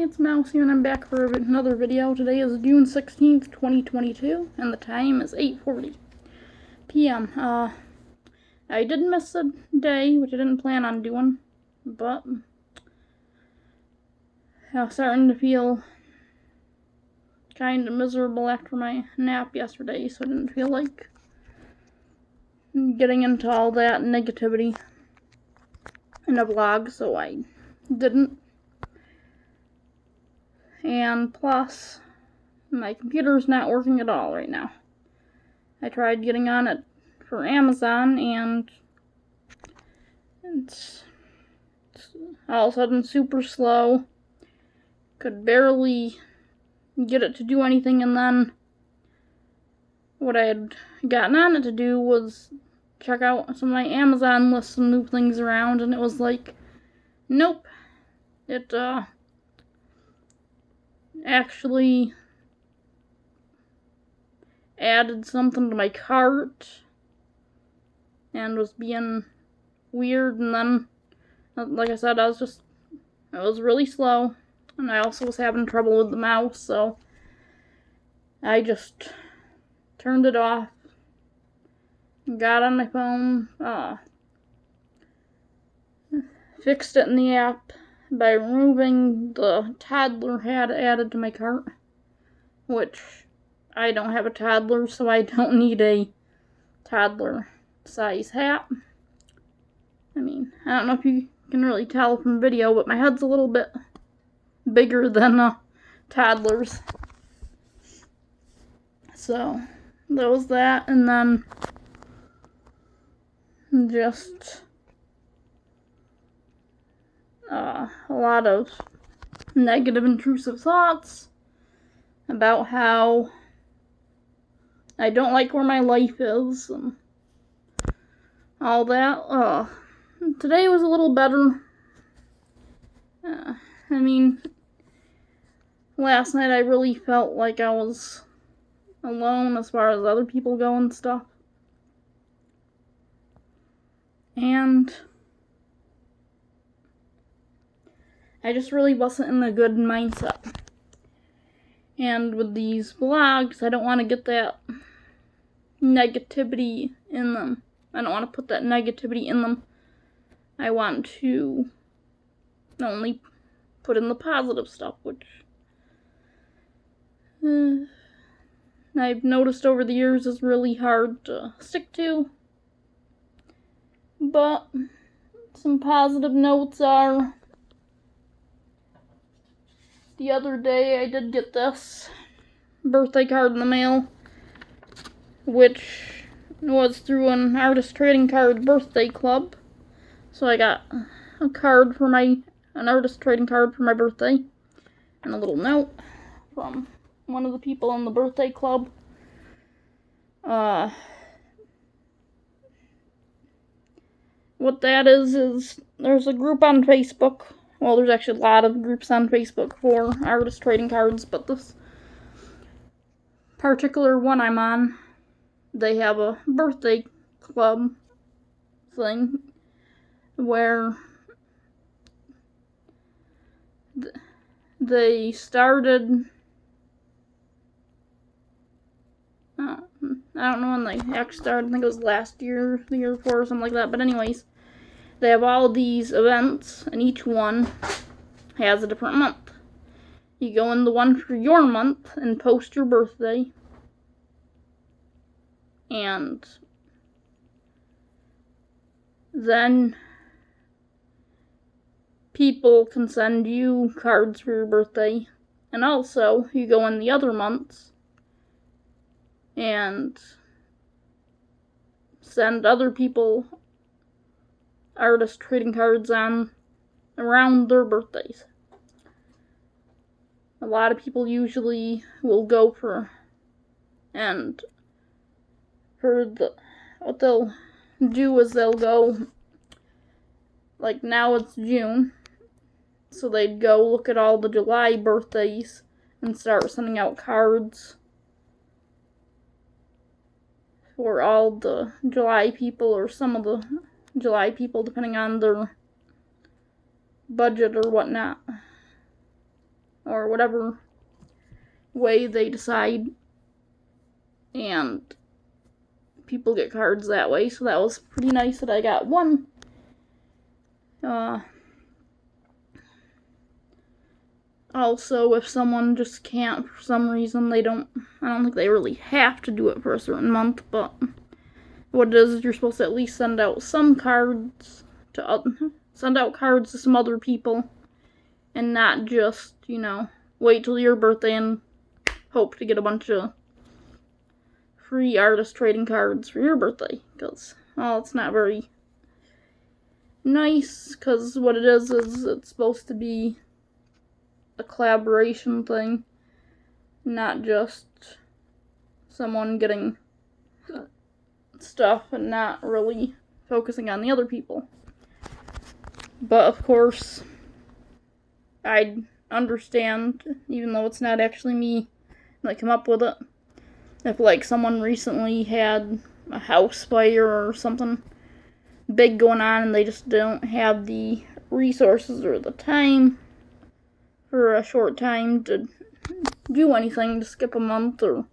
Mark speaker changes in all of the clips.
Speaker 1: it's Mouse here and I'm back for another video. Today is June 16th, 2022, and the time is 8:40 p.m. I did miss a day, which I didn't plan on doing, but I was starting to feel kind of miserable after my nap yesterday, so I didn't feel like getting into all that negativity in a vlog, so I didn't. And plus, my computer's not working at all right now. I tried getting on it for Amazon, and it's all of a sudden super slow. Could barely get it to do anything, and then what I had gotten on it to do was check out some of my Amazon lists and move things around, and it was like, nope. It, actually added something to my cart and was being weird, and then, like I said, it was really slow, and I also was having trouble with the mouse, so I just turned it off, got on my phone, fixed it in the app by removing the toddler hat added to my cart, which I don't have a toddler, so I don't need a toddler size hat. I mean, I don't know if you can really tell from video, but my head's a little bit bigger than a toddler's. So, that was that, and then just a lot of negative intrusive thoughts about how I don't like where my life is and all that. Today was a little better. I mean, last night I really felt like I was alone as far as other people go and stuff. And I just really wasn't in a good mindset. And with these vlogs, I don't want to get that negativity in them. I don't want to put that negativity in them. I want to only put in the positive stuff, which I've noticed over the years is really hard to stick to. But some positive notes are, the other day I did get this birthday card in the mail, which was through an artist trading card birthday club. So I got a card for an artist trading card for my birthday, and a little note from one of the people in the birthday club. What that is there's a group on Facebook. Well, there's actually a lot of groups on Facebook for artist trading cards, but this particular one I'm on, they have a birthday club thing where they started, I don't know when they actually started. I think it was last year, the year before, or something like that. But anyways, they have all these events, and each one has a different month. You go in the one for your month and post your birthday, and then people can send you cards for your birthday. And also, you go in the other months and send other people artist trading cards on around their birthdays. A lot of people usually will go what they'll do is they'll go, like now it's June, so they'd go look at all the July birthdays and start sending out cards for all the July people, or some of the July people, depending on their budget or whatnot. or whatever way they decide, and people get cards that way, so that was pretty nice that I got one. Also, if someone just can't for some reason, I don't think they really have to do it for a certain month, but what it is you're supposed to at least send out some cards to send out cards to some other people, and not just, wait till your birthday and hope to get a bunch of free artist trading cards for your birthday, because, well, it's not very nice, because what it is it's supposed to be a collaboration thing, not just someone getting stuff and not really focusing on the other people. But of course, I understand, even though it's not actually me that come up with it, if like someone recently had a house fire or something big going on and they just don't have the resources or the time for a short time to do anything, to skip a month or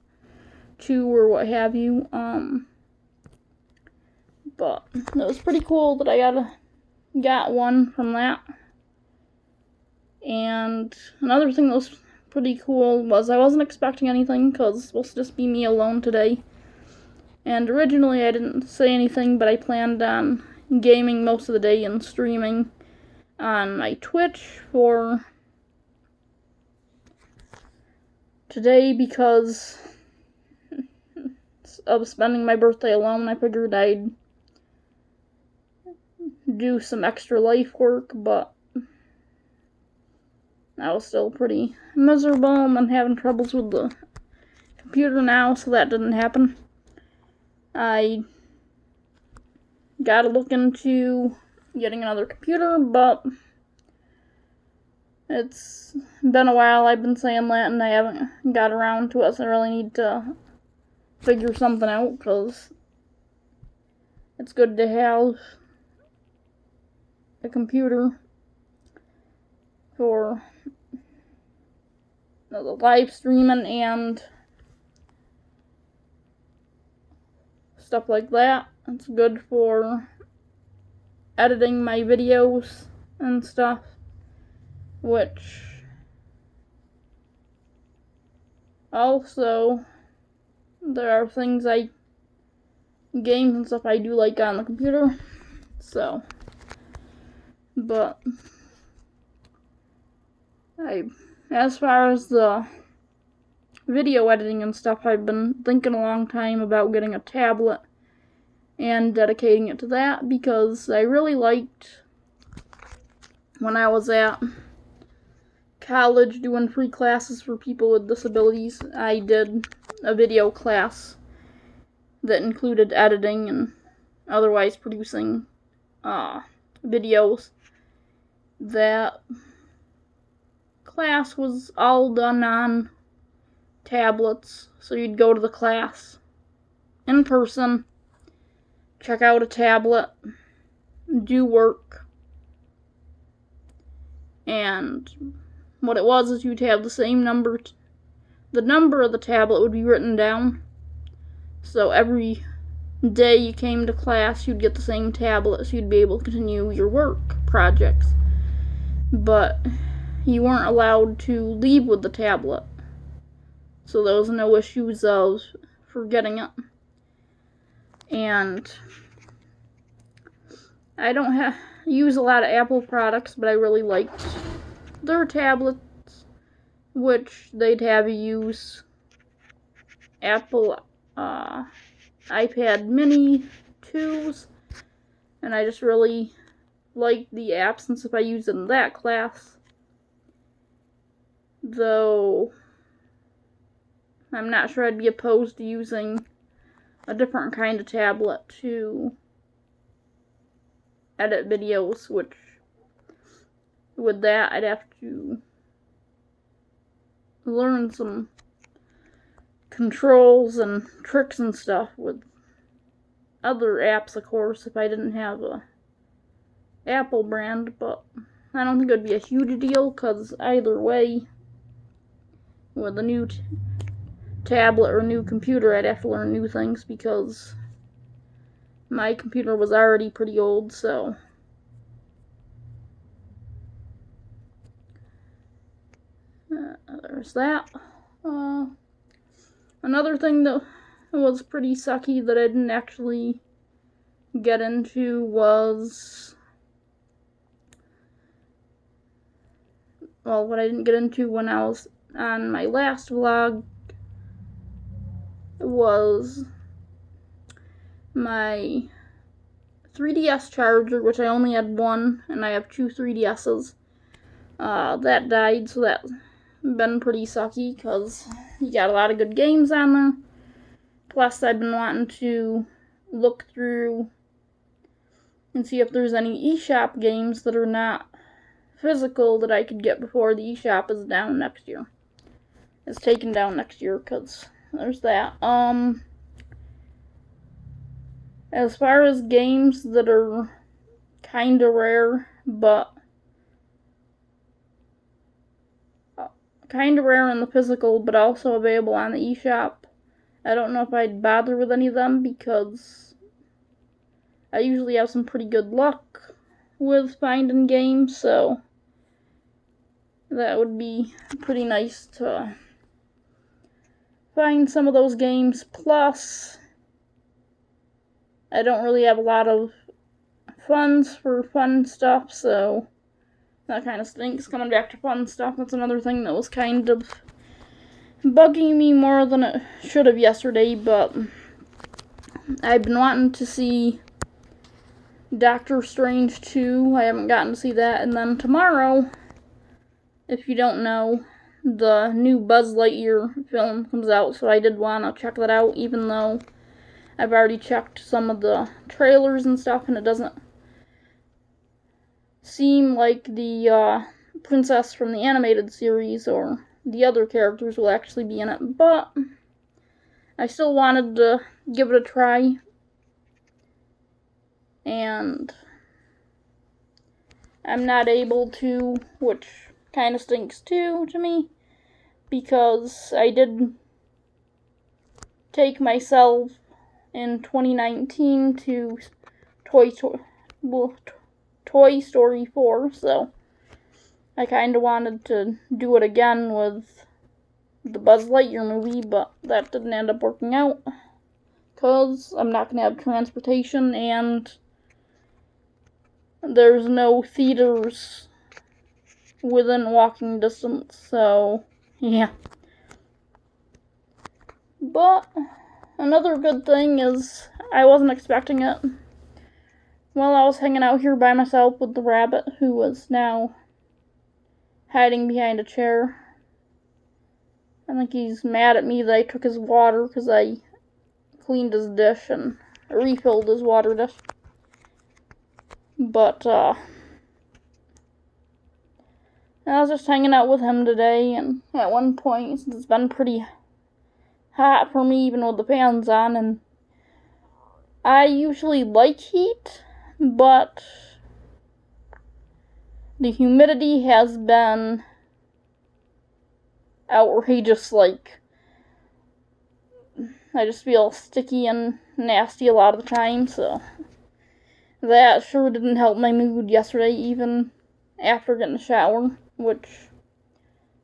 Speaker 1: two or what have you. But it was pretty cool that I got one from that. And another thing that was pretty cool was I wasn't expecting anything, because it's supposed to just be me alone today. And originally I didn't say anything, but I planned on gaming most of the day and streaming on my Twitch for today, because of spending my birthday alone. I figured I'd do some extra life work, but I was still pretty miserable, and I'm having troubles with the computer now, so that didn't happen. I gotta look into getting another computer, but it's been a while. I've been saying that, and I haven't got around to it, so I really need to figure something out, because it's good to have a computer for the live streaming and stuff like that. It's good for editing my videos and stuff, which also there are things games and stuff I do like on the computer, so, but as far as the video editing and stuff, I've been thinking a long time about getting a tablet and dedicating it to that, because I really liked when I was at college doing free classes for people with disabilities. I did a video class that included editing and otherwise producing videos. That class was all done on tablets, so you'd go to the class in person, check out a tablet, do work, and what it was is you'd have the same number, the number of the tablet would be written down, so every day you came to class you'd get the same tablet, so you'd be able to continue your work projects, but you weren't allowed to leave with the tablet, so there was no issues of forgetting it. And I don't use a lot of Apple products, but I really liked their tablets, which they'd have you use Apple iPad mini 2s, and I just really liked the apps and stuff I used in that class, though I'm not sure I'd be opposed to using a different kind of tablet to edit videos, which with that I'd have to learn some controls and tricks and stuff with other apps, of course, if I didn't have a Apple brand, but I don't think it would be a huge deal, because either way with a new tablet or a new computer, I'd have to learn new things because my computer was already pretty old, so there's that. Another thing that was pretty sucky that I didn't actually get into was, well, what I didn't get into when I was on my last vlog was my 3DS charger, which I only had one, and I have two 3DSs. That died, so that's been pretty sucky, because you got a lot of good games on there. Plus, I've been wanting to look through and see if there's any eShop games that are not physical that I could get before the eShop is down next year. It's taken down next year, because there's that. As far as games that are kinda rare, but kinda rare in the physical, but also available on the eShop, I don't know if I'd bother with any of them, because I usually have some pretty good luck with finding games, so that would be pretty nice to find some of those games. Plus, I don't really have a lot of funds for fun stuff, so that kind of stinks. Coming back to fun stuff, that's another thing that was kind of bugging me more than it should have yesterday, but I've been wanting to see Doctor Strange 2. I haven't gotten to see that. And then tomorrow, if you don't know, the new Buzz Lightyear film comes out, so I did want to check that out, even though I've already checked some of the trailers and stuff, and it doesn't seem like the princess from the animated series or the other characters will actually be in it, but I still wanted to give it a try, and I'm not able to, which kind of stinks too to me, because I did take myself in 2019 to Toy Story 4, so I kind of wanted to do it again with the Buzz Lightyear movie, but that didn't end up working out, because I'm not going to have transportation, and there's no theaters within walking distance, so yeah. But another good thing is I wasn't expecting it. While I was hanging out here by myself with the rabbit, who was now hiding behind a chair. I think he's mad at me that I took his water because I cleaned his dish and refilled his water dish. But, I was just hanging out with him today, and at one point, since it's been pretty hot for me even with the fans on, and I usually like heat, but the humidity has been outrageous. Like, I just feel sticky and nasty a lot of the time, so that sure didn't help my mood yesterday, even after getting a shower, which,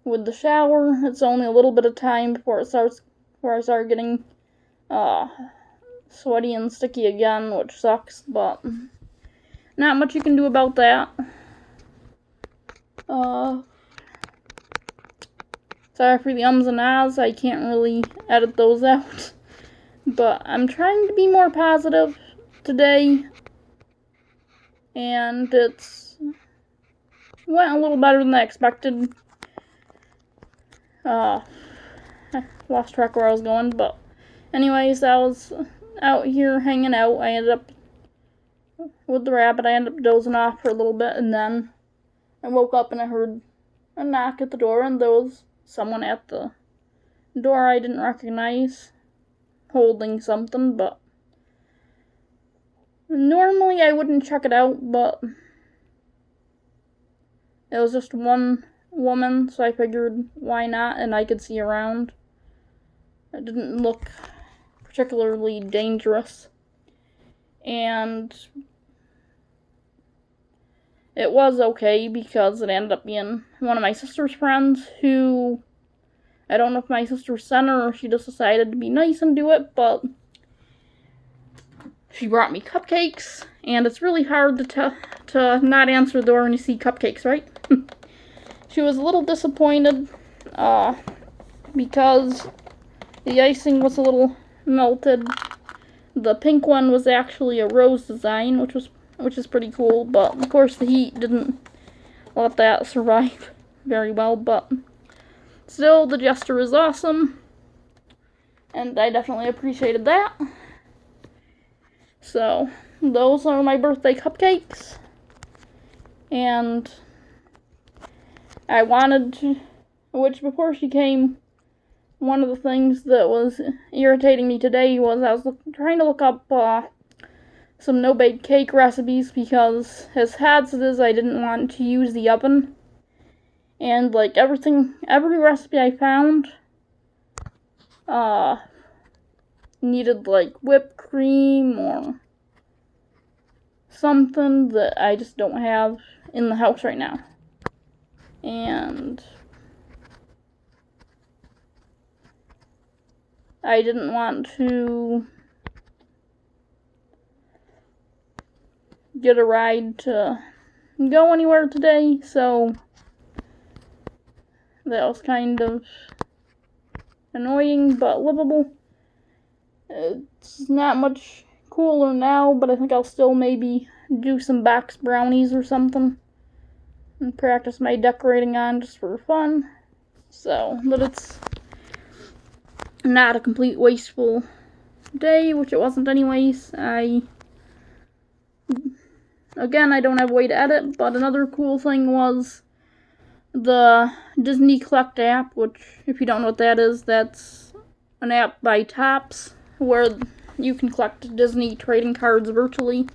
Speaker 1: with the shower, it's only a little bit of time before I start getting sweaty and sticky again, which sucks, but not much you can do about that. Sorry for the ums and ahs, I can't really edit those out, but I'm trying to be more positive today, and it's went a little better than I expected. I lost track where I was going, but anyways, I was out here hanging out. I ended up with the rabbit. I ended up dozing off for a little bit, and then I woke up and I heard a knock at the door, and there was someone at the door I didn't recognize holding something, but normally I wouldn't check it out, but it was just one woman, so I figured why not, and I could see around. It didn't look particularly dangerous. And it was okay because it ended up being one of my sister's friends who, I don't know if my sister sent her or she just decided to be nice and do it, but she brought me cupcakes, and it's really hard to not answer the door when you see cupcakes, right? She was a little disappointed because the icing was a little melted. The pink one was actually a rose design, which is pretty cool, but of course the heat didn't let that survive very well, but still, the gesture is awesome, and I definitely appreciated that. So, those are my birthday cupcakes, and I wanted to, which before she came, one of the things that was irritating me today was I was trying to look up some no-bake cake recipes because, as hot as it is, I didn't want to use the oven. And, like, every recipe I found, needed, like, whipped cream or something that I just don't have in the house right now. And I didn't want to get a ride to go anywhere today, so that was kind of annoying but livable. It's not much cooler now, but I think I'll still maybe do some box brownies or something and practice my decorating on just for fun. So, but it's not a complete wasteful day, which it wasn't anyways. Again, I don't have a way to edit, but another cool thing was the Disney Collect app, which, if you don't know what that is, that's an app by Topps where you can collect Disney trading cards virtually.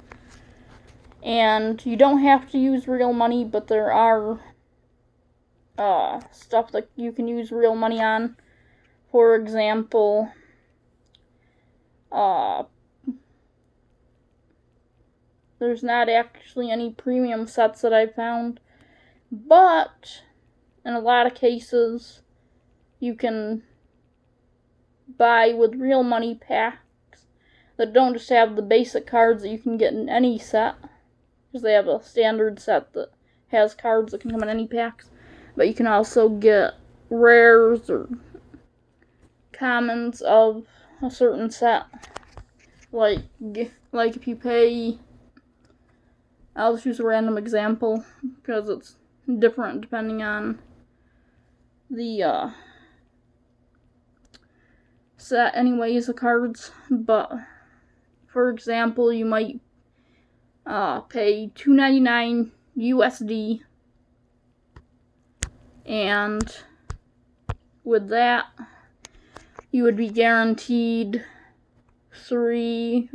Speaker 1: And you don't have to use real money, but there are stuff that you can use real money on. For example, there's not actually any premium sets that I found, but in a lot of cases, you can buy with real money packs that don't just have the basic cards that you can get in any set, because they have a standard set that has cards that can come in any packs, but you can also get rares or commons of a certain set. Like if you pay, I'll just use a random example because it's different depending on the set anyways, the cards. But for example, you might pay $2.99 USD, and with that you would be guaranteed 3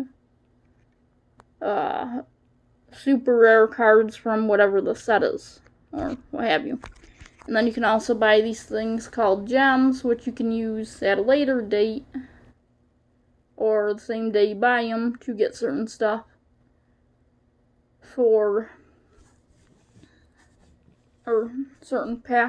Speaker 1: super rare cards from whatever the set is, or what have you. And then you can also buy these things called gems, which you can use at a later date, or the same day you buy them, to get certain stuff for, or certain packs